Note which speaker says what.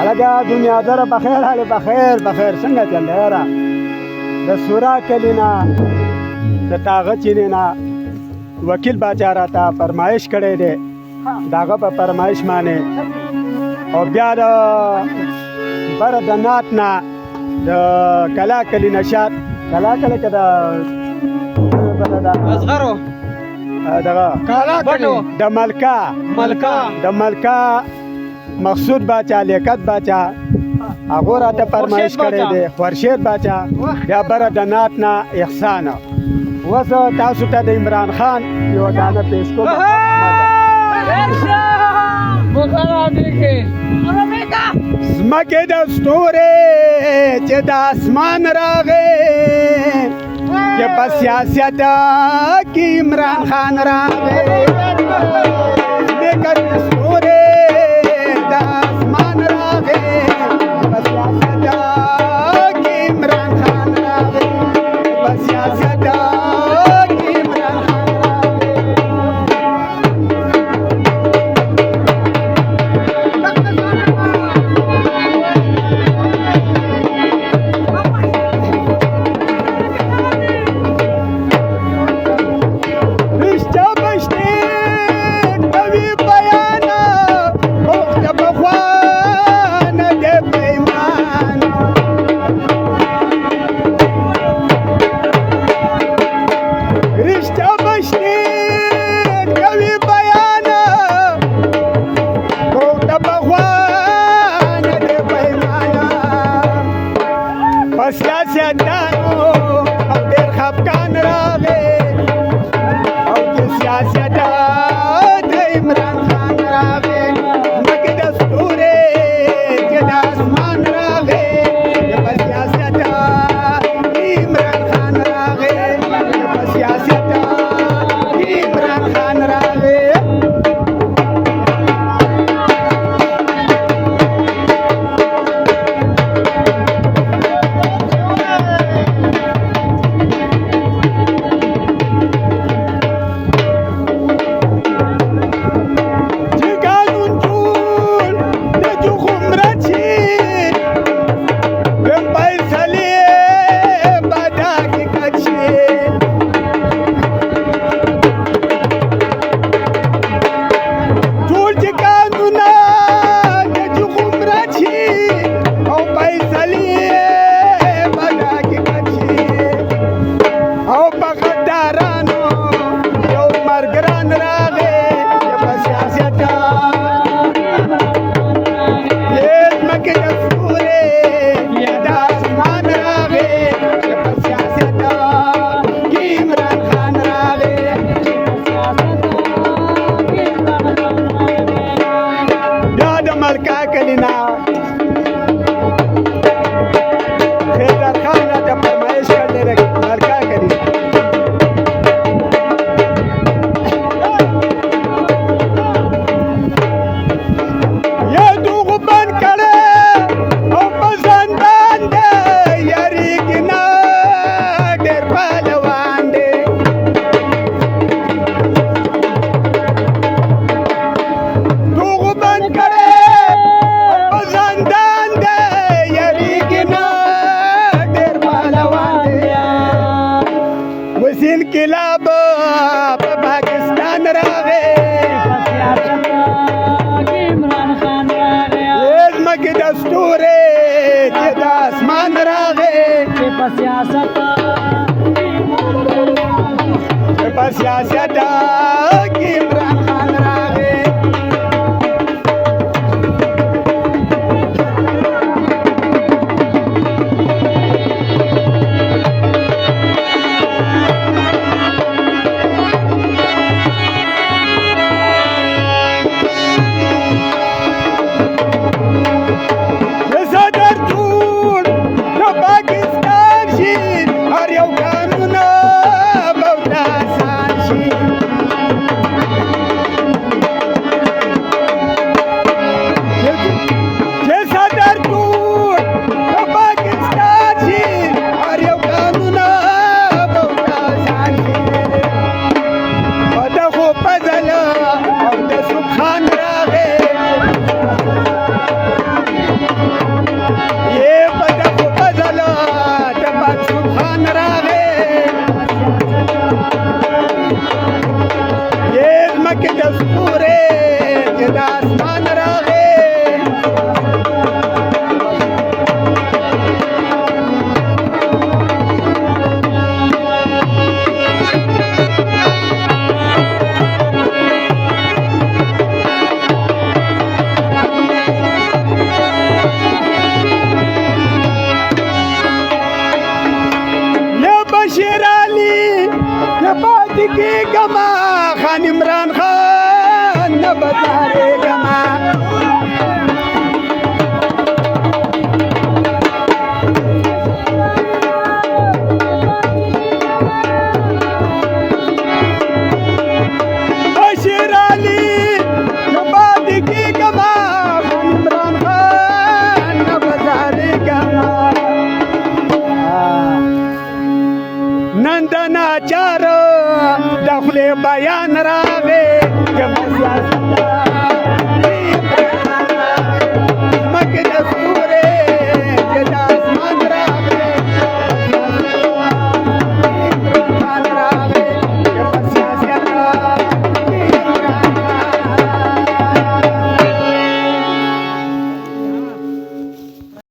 Speaker 1: لګا دنیا در بخیر حال بخیر څنګه چل یارا د سورا کلینا د تاغه چینینا وکیل باچا راته فرمایش کړی دی داغه په فرمایش باندې او بیا د بر د نات نه د کلا کلی نشات کلا کلی کې د
Speaker 2: اصغرو
Speaker 1: دغه د ملکا مقصود باچا لیکت باچا هغه راته فرمایش کړی دی خورشید باچا بیا بر د نات نه احسان اوس تاسو ته د عمران خان یو غانه پیش کوم زمکه د ستوري چې د اسمان راغې چې په سیاست کې عمران خان راغې زمکه د ستوري د اسمان راغې په سیاست کې عمران خان راغې په سیاست ولې بیان راغې که سیاست